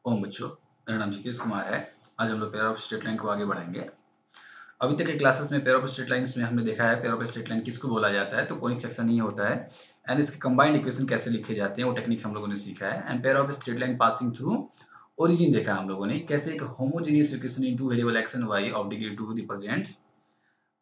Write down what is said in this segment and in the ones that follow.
ओम बच्चों, मेरा नाम जितेश कुमार है। आज हम लोग पेयर ऑफ स्ट्रेट लाइन को आगे बढ़ाएंगे। अभी तक के क्लासेस में पेयर ऑफ स्ट्रेट लाइन्स में हमने देखा है पेयर ऑफ स्ट्रेट लाइन किसको बोला जाता है, तो कोनिक सेक्शन ही होता है। एंड इसके कंबाइंड इक्वेशन कैसे लिखे जाते हैं वो टेक्निक्स हम लोगों ने सीखा है। And pair of straight line passing through origin देखा हम लोगों ने, कैसे एक homogeneous equation in two variable x and y of degree 2 represents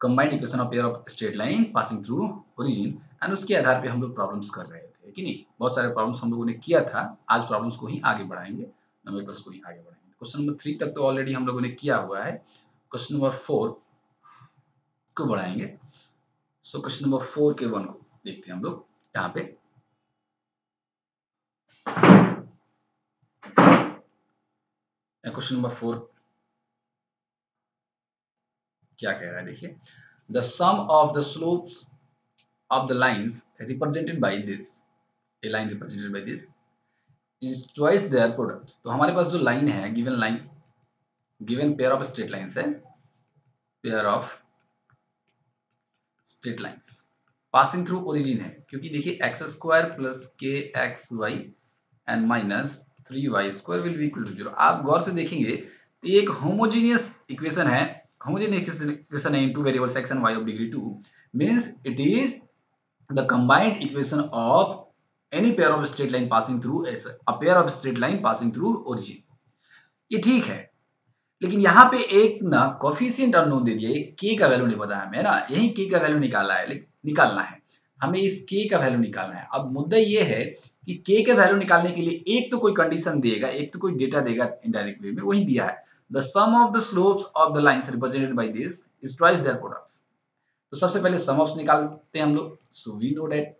combined equation of pair of straight line passing through origin. And उसके आधार पे हम लोग प्रॉब्लम्स कर रहे थे कि नहीं, बहुत सारे प्रॉब्लम्स हम लोगों ने किया था। आज प्रॉब्लम्स को ही आगे बढ़ाएंगे, नंबर प्लस को ही आगे बढ़ाएंगे। क्वेश्चन नंबर 3 तक तो ऑलरेडी हम लोगों ने किया हुआ है। क्वेश्चन नंबर 4 को बढ़ाएंगे। सो क्वेश्चन नंबर 4 के 1 को देखते हैं हम लोग यहाँ पे। क्वेश्चन नंबर 4 क्या कह रहा है, देखिए। The sum of the slopes of the lines represented by this, a line represented by this is twice their product. तो हमारे पास जो लाइन है, given line, given pair of straight lines है, pair of straight lines passing through origin है, क्योंकि देखिए x square plus k x y and minus 3y square will be equal to 0। आप गौर से देखेंगे तो ये एक होमोजेनियस इक्वेशन है। होमोजेनियस इक्वेशन है into variables x and y of degree 2 means it is the combined equation of any pair of straight line passing through a pair of straight line passing through origin. ये ठीक है, लेकिन यहाँ पे एक ना coefficient unknown दे दिया, एक k का वैल्यू नहीं पता हमें ना, यही k का वैल्यू निकालना है। हमें इस k का वैल्यू निकालना है। अब मुद्दा ये है कि k का वैल्यू निकालने के लिए एक तो कोई कंडीशन देगा, एक तो कोई डेटा देगा इनडायरेक्ट वे में, वही दिया है। The sum of the slopes of the lines represented by this is twice their products. तो सबसे पहले सम ऑफ निकालते हैं हम लोग। So we know that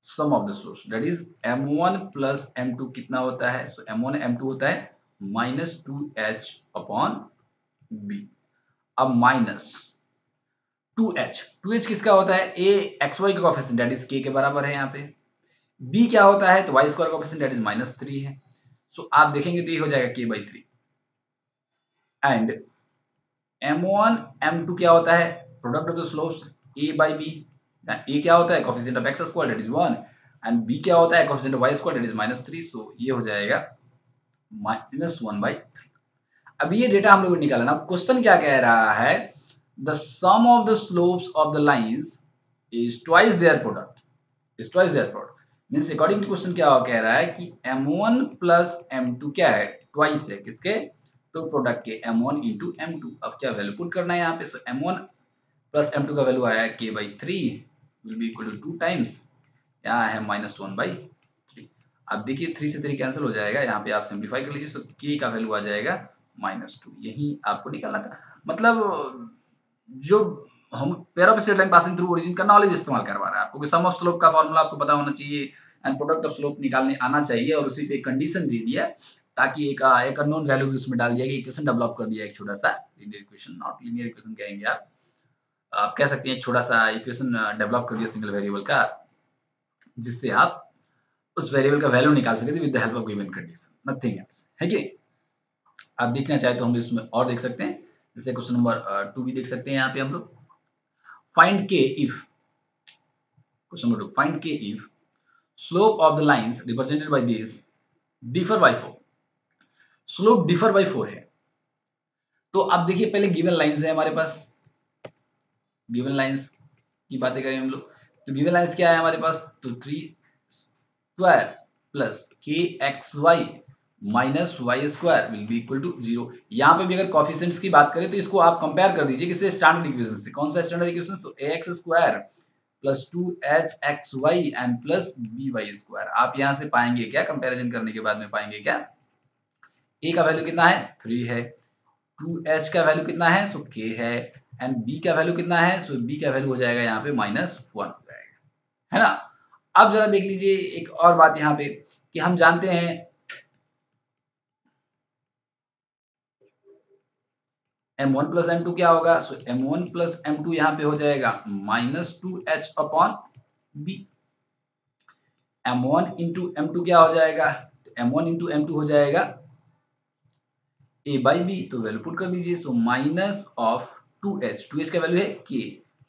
sum of the slopes that is m1 plus m2 कितना होता है। सो m1 m2 होता है माइनस 2h अपॉन b। अब माइनस 2h किसका होता है, a xy का कोएफिशिएंट दैट इज k के बराबर है यहाँ पे। b क्या होता है, तो y स्क्वायर का कोएफिशिएंट दैट इज -3 है। सो आप देखेंगे तो ये हो जाएगा k/3 एंड m1 m2 क्या होता है, product of the slopes a/b। a क्या होता है, coefficient of x square that is 1 and b क्या होता है, coefficient of y square that is -3। सो ये हो जाएगा -1/3। अब ये डेटा हम लोग को निकालना। क्वेश्चन क्या कह रहा है, the sum of the slopes of the lines is twice their product, is twice their product means according to question क्या कह रहा है कि m1 प्लस m2 क्या है, ट्वाइस है किसके, तो प्रोडक्ट के m1 इंटू m2। अब क्या वैल्यू पुट करना है यहाँ पे। सो m1 प्लस m2 का वैल्यू आया है k/3 will be equal to 2 times, यहाँ है -1/3। अब देखिए 3 से 3 कैंसिल हो जाएगा, यहाँ पे आप सिंप्लीफाई कर लीजिए। सो k का वैल्यू आ जाएगा -2। यही आपको निकालना था। मतलब जो हम pair of straight line passing through origin का नॉलेज इस्तेमाल करवा रहा है आपको, कि सम ऑफ स्लोप का फॉर्मूला आपको पता होना चाहिए एंड प्रोडक्ट ऑफ स्लोप निकालने आना चाहिए, और उसी पे कंडीशन दे दिया ताकि एक अननोन वैल्यू भी उसमें डाल दिया कि इक्वेशन डेवलप कर दिया, एक छोटा सा linear equation, not linear equation कहेंगे आप कह सकते हैं एक छोटा सा इक्वेशन डेवलप कर दिया सिंगल वेरिएबल का, जिससे आप उस वेरिएबल का वैल्यू निकाल सकते with the help of given condition, nothing else, है कि आप देखना चाहे तो हम इसमें और देख सकते हैं। जैसे क्वेश्चन नंबर 2 भी देख सकते हैं यहाँ पे हम लोग। फाइंड के इफ, क्वेश्चन नंबर 2, फाइंड के if slope of the lines represented by this differ by 4। Slope differ by 4 है, तो अब देखिए पहले गिवन लाइंस है हमारे पास, गिवन लाइंस की बातें करें हम लोग, तो गिवन लाइंस क्या है हमारे पास, तो 3 square plus k x y minus y square will be equal to 0। यहाँ पे भी अगर कोफिशिएंट्स की बात करें तो इसको आप कंपेयर कर दीजिए किससे, स्टैंडर्ड इक्वेशन से। कौन सा स्टैंडर्ड इक्वेशन, तो ax square plus 2hxy and plus by square. आप यहाँ से पाएंगे क्या, कंपैरिजन करने के बाद में पाएंगे क्या, a का वैल्यू कितना है 3 है, 2h का वैल्यू कितना है, सो k है, एंड b का वैल्यू कितना है, सो b का वैल्यू हो जाएगा यहाँ पे -1 हो जाएगा, है ना। अब जरा देख लीजिए एक और बात यहाँ पे कि हम जानते हैं m1 प्लस m2 क्या होगा, सो m1 प्लस m2 यहाँ पे हो जाएगा -2h upon b। m1 into m2 क्या हो जाएगा, तो m1 इंटू m2 हो जाएगा a बाई बी, तो वैल्यू पुट कर दीजिए। सो माइनस ऑफ 2h का वैल्यू है k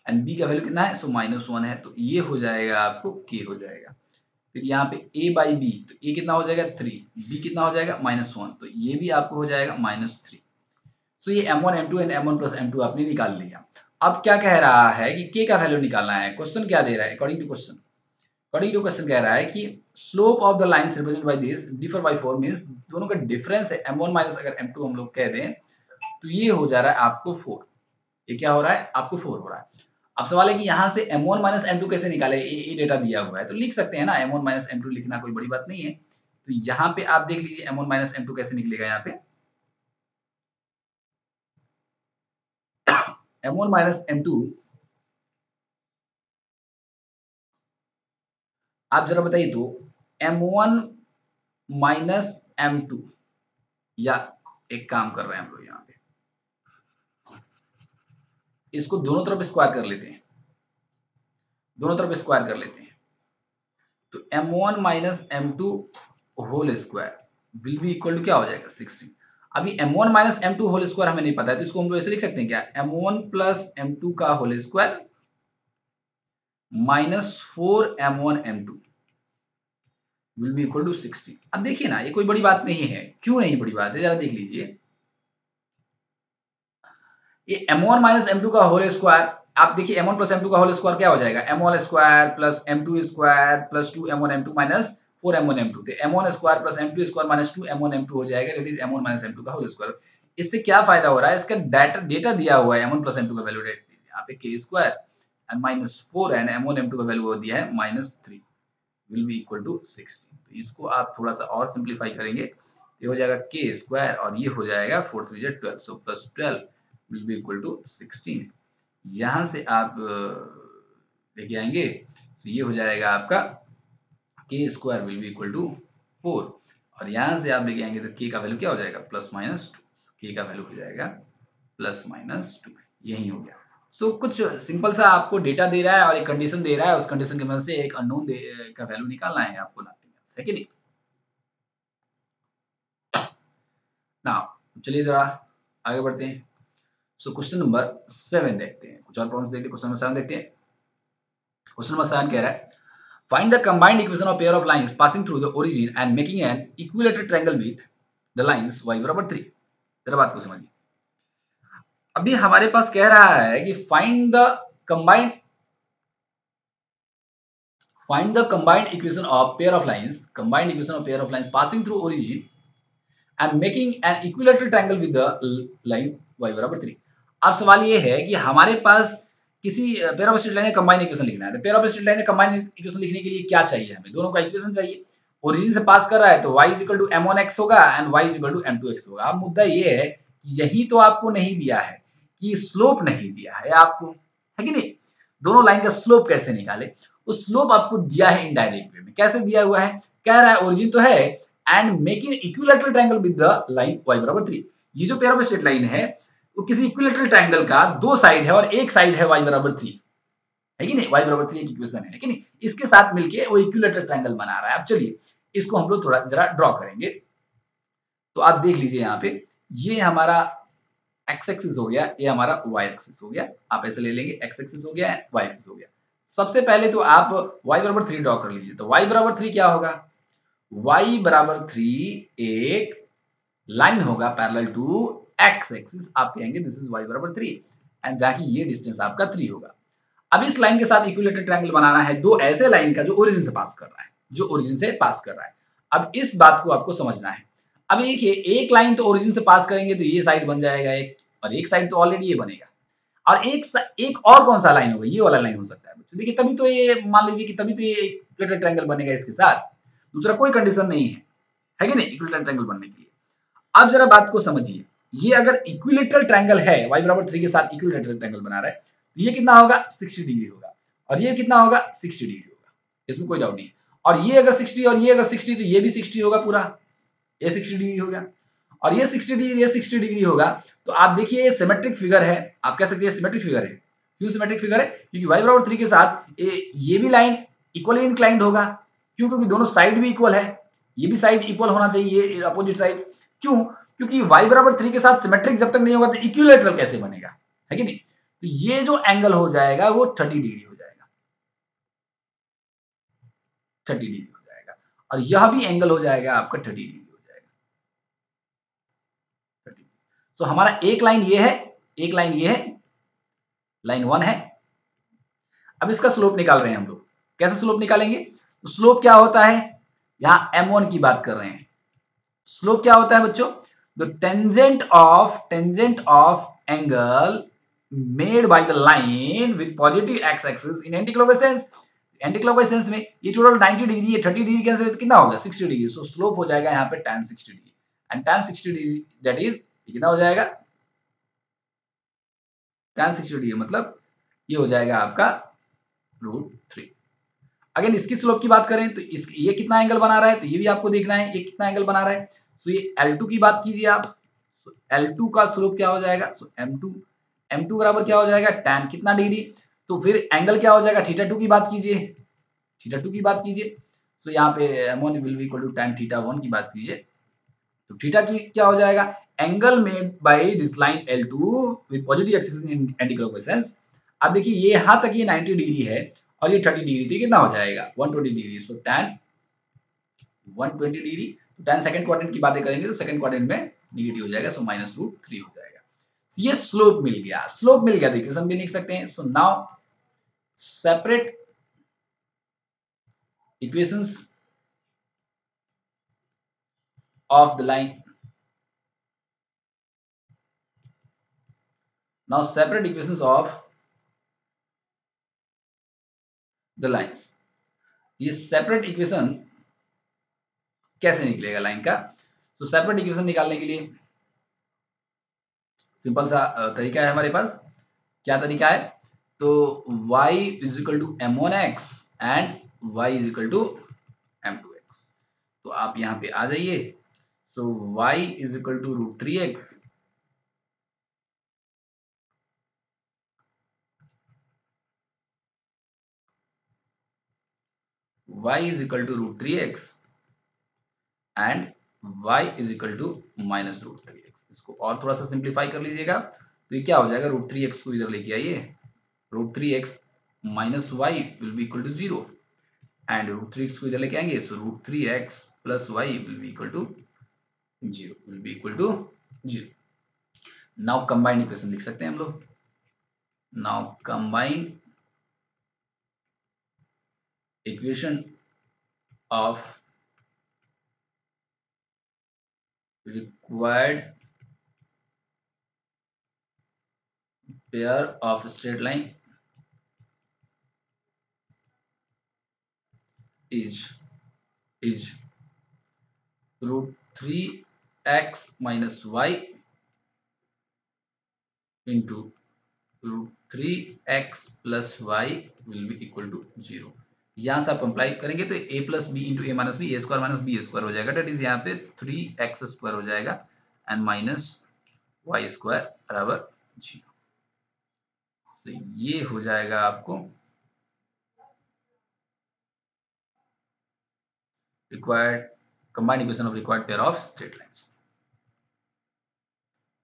एंड b का वैल्यू कितना है, सो -1 है, तो ये हो जाएगा आपको k हो जाएगा। फिर यहाँ पे a बाई बी, तो a कितना हो जाएगा 3, b कितना हो जाएगा -1, तो ये भी आपको हो जाएगा -3। तो ये m1 m2 and m1 plus m2 आपने निकाल लिया। अब क्या कह रहा है कि k का वैल्यू निकालना है। क्वेश्चन क्या दे रहा है? अकॉर्डिंग टू क्वेश्चन कह रहा है कि slope of the lines represented by this differ by 4 means दोनों का डिफरेंस है m1 माइनस अगर m2 हम लोग कह दें तो ये हो जा रहा है आपको 4। ये क्या हो रहा है? आपको 4 हो रहा है। अब सवाल है कि यहाँ से m1 माइनस m2 कैसे निकाले? ये डेटा दिया हुआ है तो लिख सकते हैं ना, m1 माइनस m2 लिखना कोई बड़ी बात नहीं है। तो यहाँ पे आप देख लीजिए m1 माइनस m2 कैसे निकलेगा। यहाँ पे m1 माइनस m2 आप जरा बताइए तो m1 माइनस m2, या एक काम कर रहे हैं हम लोग यहाँ पे इसको दोनों तरफ स्क्वायर कर लेते हैं, दोनों तरफ स्क्वायर कर लेते हैं। तो m1 minus m2 whole square will be equal to क्या हो जाएगा 16। अभी m1 minus m2 whole square हमें नहीं पता है तो इसको हम लोग ऐसे लिख सकते हैं क्या, m1 प्लस m2 का whole square minus 4m1 m2 will be equal to 16। अब देखिए ना, ये कोई बड़ी बात नहीं है। क्यों नहीं बड़ी बात है? जरा देख लीजिए, ये m1 माइनस m2 का होल स्क्वायर, आप देखिए m1 प्लस m2 का होल स्क्वायर क्या हो जाएगा, m1 square plus m2 square plus 2m1 m2 minus 4m1 m2, तो m1 square plus m2 square minus 2m1 m2 हो जाएगा, that is m1 minus m2 का होल स्क्वायर। इससे क्या फायदा हो रहा है? इसका डेटा दिया हुआ है m1 प्लस m2 का वैल्यू यहाँ पे k square and minus 4 and m1 m2 का वैल्यू दिया है -3 विल बी इक्वल टू 16। तो इसको आप थोड़ा सा और सिंप्लीफाई करेंगे, ये हो जाएगा के स्क्वायर और ये हो जाएगा 4 3 12, so plus 12 will be equal to 16। यहाँ से आप लेके आएंगे तो ये हो जाएगा आपका k square will be equal to 4, और यहाँ से आप लेके आएंगे तो के का वैल्यू क्या हो जाएगा +-2, के का वैल्यू हो जाएगा +-2, यही हो गया। सो कुछ सिंपल सा आपको डेटा दे रहा है और एक कंडीशन दे रहा है, उस कंडीशन की मदद से एक अननोन का वैल्यू निकालना है आपको, है कि नहीं। नाउ चलिए जरा आगे बढ़ते हैं। सो क्वेश्चन नंबर 7 देखते हैं, कुछ और प्रॉब्लम्स देखते हैं। क्वेश्चन नंबर 7 देखते हैं। क्वेश्चन नंबर 7 कह रहा है find the combined equation of pair of lines passing through the origin and making an equilateral triangle with the lines y बराबर 3। जरा बात को समझिए। अभी हमारे पास कह रहा है कि find the combined equation of pair of lines passing through origin and making an equilateral triangle with the line y बराबर 3। अब सवाल ये है कि हमारे पास किसी पेयर ऑफ स्ट्रेट लाइन का कंबाइंड इक्वेशन लिखना है। तो पेयर ऑफ स्ट्रेट लाइन का कंबाइंड इक्वेशन लिखने के लिए क्या चाहिए? हमें दोनों का इक्वेशन चाहिए। ओरिजिन से पास कर रहा है तो y m1x होगा एंड y m2x होगा। अब मुद्दा ये है कि यही तो आपको नहीं दिया है कि स्लोप नहीं दिया है आपको, है कि नहीं। दोनों लाइन का स्लोप कैसे निकाले? वो स्लोप आपको दिया है इनडायरेक्ट वे में। कैसे दिया हुआ है? कह रहा है ओरिजिन तो है and making equilateral triangle with the line y बराबर 3। ये जो पेयर ऑफ स्ट्रेट लाइन है वो किसी इक्विलैटरल ट्रायंगल का दो साइड है और एक साइड है y बराबर 3, है कि नहीं। y बराबर 3 एक इक्वेशन है कि नहीं, इसके साथ मिलके वो इक्विलैटरल ट्रायंगल बना रहा है। अब चलिए इसको हम लोग थोड़ा जरा ड्रॉ करेंगे। तो आप देख लीजिए यहाँ पे, ये हमारा x एक्सिस हो गया, ये हमारा y एक्सिस हो गया। आप ऐसे ले लेंगे, x एक्सिस हो गया, y एक्सिस हो गया। सबसे पहले तो आप y बराबर 3 ड्रॉ कर लीजिए। तो y बराबर 3 क्या होगा? y बराबर 3 एक लाइन होगा पैरेलल टू x एक्सिस। आप कहेंगे दिस इज y बराबर 3 एंड जहां की ये डिस्टेंस आपका 3 होगा। अब इस लाइन के साथ इक्विलैटरल ट्रायंगल बनाना है दो ऐसे लाइन का जो ओरिजिन से पास कर रहा है, अब इस बात को आपको समझना है। अब देखिए एक लाइन तो ओरिजिन से पास करेंगे तो ये साइड बन जाएगा एक, और एक साइड तो ऑलरेडी ये बनेगा, और एक और कौन सा लाइन होगा? ये वाला लाइन हो सकता है बच्चों। देखिए तभी तो ये मान लीजिए कि तभी तो ये इक्विलैटरल ट्रायंगल बनेगा इसके साथ, दूसरा कोई कंडीशन नहीं है कि नहीं इक्विलैटरल ट्रायंगल बनने के लिए। अब जरा बात को समझिए, ये अगर इक्विलैटरल ट्रायंगल है, y बराबर 3 के साथ इक्विलैटरल ट्रायंगल बना रहा है, तो ये कितना होगा 60 डिग्री होगा, और ये कितना होगा 60 डिग्री होगा, इसमें कोई डाउट नहीं। और ये अगर 60 और ये अगर 60 तो ये भी 60 होगा पूरा, ये 60 डिग्री हो गया, और ये 60 डिग्री ये 60 डिग्री होगा। तो आप देखिए ये सिमेट्रिक फिगर है, आप कह सकते हैं सिमेट्रिक फिगर है। क्यों सिमेट्रिक फिगर है? क्योंकि y बराबर 3 के साथ ये भी लाइन इक्वली इंक्लाइंड होगा। क्यों? क्योंकि दोनों साइड भी इक्वल है, ये भी साइड इक्वल होना चाहिए, ये अपोजिट साइड। क्यों? क्योंकि y बराबर 3 के साथ सिमेट्रिक जब तक नहीं होगा तो इक्विलैटरल कैसे बनेगा, है कि नहीं। तो ये जो एंगल हो जाएगा वो 30 डिग्री हो जाएगा, 30 डिग्री हो जाएगा। और यह भी एंगल हो जाएगा आपका 30 डिग्री हो जाएगा। तो हमारा एक लाइन ये है, एक लाइन ये है, लाइन 1 है। अब इसका स्लोप निकाल रहे हैं हम लोग। कैसे स्लोप निकालेंगे? तो स्लोप क्या होता है, यहां m1 की बात कर रहे हैं। स्लोप क्या होता है बच्चों? The tangent of angle made by the line with positive x axis in anti clockwise sense. Anti clockwise sense में ये टोटल 90 डिग्री है, 30 डिग्री कैंसिल कितना हो गया 60 डिग्री। सो स्लोप हो जाएगा यहाँ पे tan 60 degree, and tan 60 degree that is कितना हो जाएगा, tan 60 डिग्री मतलब ये हो जाएगा आपका √3। अगर इसकी स्लोप की बात करें तो इस ये कितना एंगल बना रहा है, तो ये भी आपको देखना है ये कितना एंगल बना रहा है। सो ये L2 की बात कीजिए आप, L2 का स्लोप क्या हो जाएगा, सो M2 बराबर क्या हो जाएगा tan कितना डिग्री। तो फिर एंगल क्या हो जाएगा, θ2 की बात कीजिए, θ2 की बात कीजिए। सो यहाँ पे m1 will be equal to tan θ1 की बात कीजिए, तो थीटा की क्या हो जाएगा, angle made by this line L2 with positive axis in anti clockwise sense. अब देखिए ये यहां तक ये 90 डिग्री है और ये 30 डिग्री, तो कितना हो जाएगा 120 डिग्री। सो tan 120 डिग्री। तो tan सेकंड क्वाड्रेंट की बातें करेंगे तो सेकंड क्वाड्रेंट में नेगेटिव हो जाएगा, सो -√3 हो जाएगा। ये स्लोप मिल गया, स्लोप मिल गया, इक्वेशन भी लिख सकते हैं। So now separate equations of the line, now separate equations of the lines. ये सेपरेट इक्वेशन कैसे निकलेगा लाइन का? तो सेपरेट इक्वेशन निकालने के लिए सिंपल सा तरीका है हमारे पास। क्या तरीका है? तो y is equal to m1x and y is equal to m2x। तो आप यहाँ पे आ जाइए। So y is equal to √3x y is equal to √3x and y is equal to -√3x। इसको और थोड़ा सा सिंप्लीफाई कर लीजिएगा, तो ये क्या हो जाएगा, √3x को इधर लेके आइए, √3x minus y will be equal to 0 and √3x को इधर लेके आएंगे, so √3x plus y will be equal to 0, will be equal to 0। Now combined equation लिख सकते हैं हम लोग। Now combined equation of required pair of straight line is √3x minus y into √3x plus y will be equal to 0। यहाँ से आप apply करेंगे तो a plus b into a minus b, a square minus b square हो जाएगा, date is यहाँ पे 3x² हो जाएगा एंड माइनस वाई स्क्वायर बराबर 0। तो ये हो जाएगा आपको required combined equation of required pair of straight lines,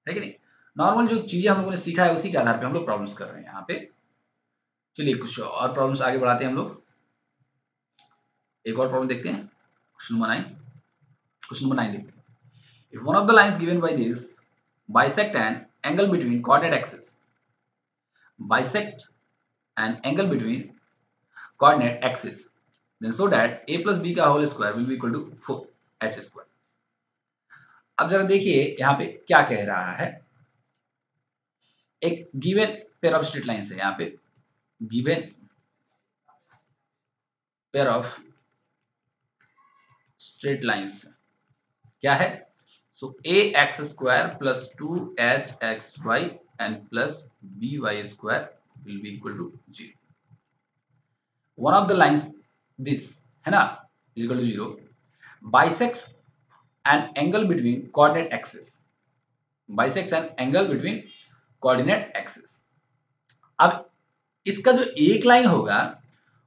है कि नहीं। नॉर्मल जो चीजें हम लोगों ने सीखा है उसी के आधार पे हम लोग प्रॉब्लम्स कर रहे हैं यहाँ पे। चलिए कुछ और प्रॉब्लम्स आगे बढ़ाते हैं हम लोग। एक और प्रॉब्लम देखते हैं, क्वेश्चन नंबर 9। क्वेश्चन नंबर 9 देखते हैं। If one of the lines given by this bisect an angle between coordinate axis, bisect an angle between coordinate axis, then so that a plus b का whole square will be equal to 4h²। अब जरा देखिए यहाँ पे क्या कह रहा है, एक given pair of straight lines है, यहाँ पे given pair of straight lines क्या है, सो ax² plus 2hxy and plus by² will be equal to 0। one of the lines this है ना is equal to 0 bisects an angle between coordinate axis, bisects an angle between coordinate axis। अब इसका जो एक line होगा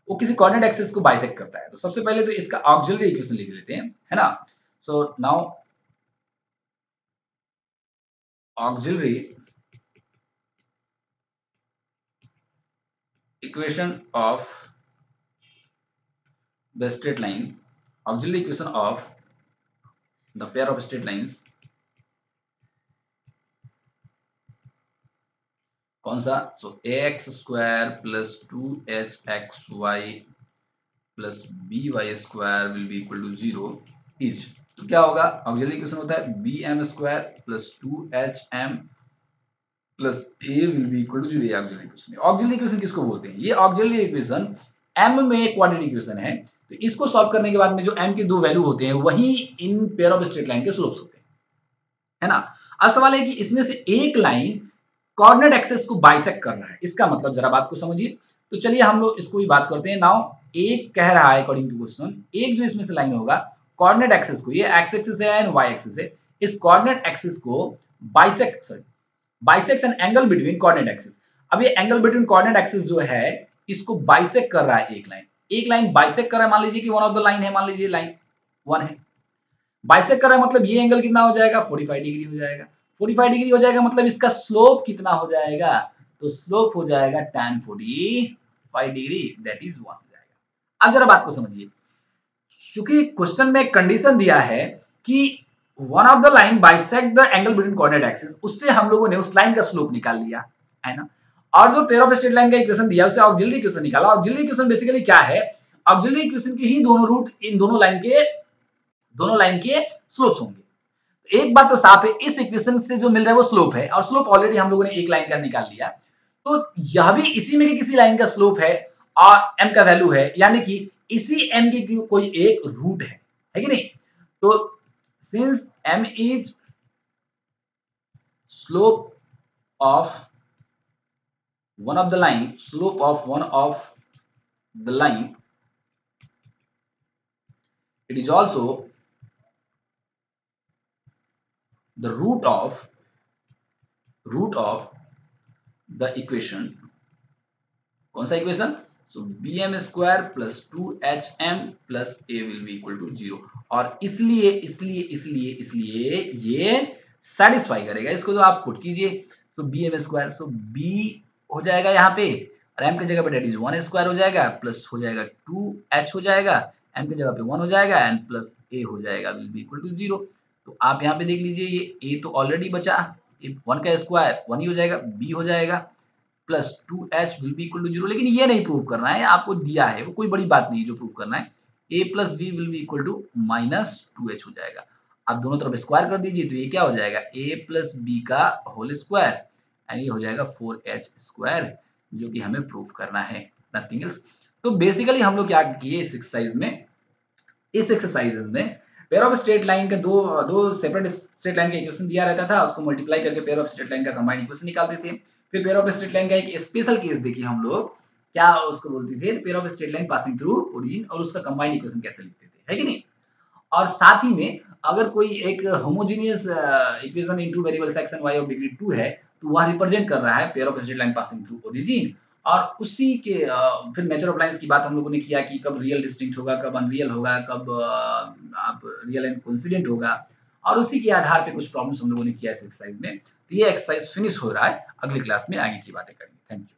वो किसी coordinate axis को बाइसेक्ट करता है, तो सबसे पहले तो इसका ऑक्सिलरी इक्वेशन लिख लेते हैं, है ना। So now auxiliary equation of the straight line auxiliary equation of the pair of straight lines, कौन सा? So ax square plus 2hxy plus by square will be equal to 0 is, तो क्या होगा? ऑक्सिलरी इक्वेशन होता है bm square plus 2hm plus a will be equal to 0। Auxiliary equation, auxiliary equation किसको बोलते हैं? ये ऑक्सिलरी इक्वेशन m में क्वाड्रेटिक इक्वेशन है, तो इसको सॉल्व करने के बाद में जो m के दो वैल्यू होते हैं वही in pair of straight line के स्लोप्स होते हैं, है ना। अब सवाल है कि इसमें से एक लाइन कोऑर्डिनेट एक्सिस को बाइसेक्ट कर रहा है, इसका मतलब जरा बात को समझिए। तो चलिए हम लोग इसको भी बात करते हैं। नाउ एक कह रहा है अकॉर्डिंग टू क्वेश्चन, एक जो इसमें से लाइन होगा कोऑर्डिनेट एक्सिस को, ये एक्स एक्सिस है एंड वाई एक्सिस है, इस कोऑर्डिनेट एक्सिस को bisect an angle between coordinate axis. अब ये एंगल बिटवीन कोऑर्डिनेट एक्सिस जो है इसको बाइसेक्ट कर रहा है, एक लाइन बाइसेक्ट कर रहा है। मान लीजिए कि वन ऑफ द लाइन है, मान लीजिए लाइन 1 है, बाइसेक्ट कर रहा है मतलब ये एंगल कितना हो जाएगा? 45 डिग्री हो जाएगा। 45 डिग्री हो जाएगा मतलब इसका स्लोप कितना हो जाएगा? तो स्लोप हो जाएगा tan 45 डिग्री, दैट इज 1 हो जाएगा। अब जरा बात को समझिए, क्योंकि क्वेश्चन में कंडीशन दिया है कि one of the line bisect the angle between coordinate axis, उससे हम लोगों ने उस लाइन का स्लोप निकाल लिया, है ना। और जो पेयर ऑफ स्ट्रेट लाइन का इक्वेशन दिया उससे ऑक्सिलरी इक्वेशन निकाला। ऑक्सिलरी इक्वेशन बेसिकली क्या है? ऑक्सिलरी इक्वेशन के ही दोनों रूट इन दोनों लाइन के स्लोप्स होंगे। एक बात तो साफ है, इस इक्वेशन से जो मिल रहा है वो स्लोप है, और स्लोप ऑलरेडी हम लोगों ने एक लाइन का निकाल लिया, तो यह भी इसी में किसी लाइन का स्लोप है और m का वैल्यू है, यानी कि इसी m की कोई एक रूट है कि नहीं? तो since m is slope of one of the line, slope of one of the line, it is also the root of the equation, कौन सा equation? So bm square plus 2hm plus a will be equal to 0, और इसलिए ये satisfy करेगा इसको। जो आप put कीजिए, सो bm स्क्वायर, सो b हो जाएगा यहाँ पे, और m की जगह पे डेट इज 1 स्क्वायर हो जाएगा, प्लस हो जाएगा 2h हो जाएगा, m की जगह पे 1 हो जाएगा एंड प्लस a हो जाएगा विल बी इक्वल टू 0। तो आप यहाँ पे देख लीजिए, ये a तो ऑलरेडी बचा, 1 का स्क्वायर 1 ही हो जाएगा, b हो जाएगा plus 2h will be equal to 0। लेकिन ये नहीं प्रूव करना है, आपको दिया है वो कोई बड़ी बात नहीं है जो प्रूव करना है। a plus b will be equal to minus 2h हो जाएगा। आप दोनों तरफ स्क्वायर कर दीजिए तो ये क्या हो जाएगा? a प्लस बी का होल स्क्वायर एंड ये हो जाएगा 4h स्क्वायर, जो कि हमें प्रूव करना है, नथिंग एल्स। तो बेसिकली हम लोग क्या किए इस एक्सरसाइज में पेयर ऑफ स्ट्रेट लाइन का दो सेपरेट स्ट्रेट लाइन का इक्वेशन दिया रहता था, उसको मल्टीप्लाई करके पेयर ऑफ स्ट्रेट लाइन का कंबाइंड इक्वेशन निकालते थे। फिर पेयर ऑफ स्ट्रेट लाइन का एक स्पेशल केस देखिए हम लोग, क्या उसको बोलते थे? Pair of straight line passing through origin, और उसका कंबाइंड इक्वेशन कैसे लिखते थे, है कि नहीं। और साथ ही में अगर कोई एक homogeneous equation into variable section y of degree 2 है, तो वह रिप्रेजेंट कर रहा है pair of straight line passing through origin. और उसी के फिर नेचर ऑफ लाइंस की बात हम लोगों ने किया कि कब रियल डिस्टिंक्ट होगा, कब अनरियल होगा, कब आप रियल एंड कोइंसिडेंट होगा, और उसी के आधार पे कुछ प्रॉब्लम्स हम लोगों ने किया इस एक्सरसाइज में। तो ये एक्सरसाइज फिनिश हो रहा है, अगली क्लास में आगे की बातें करेंगे। Thank you.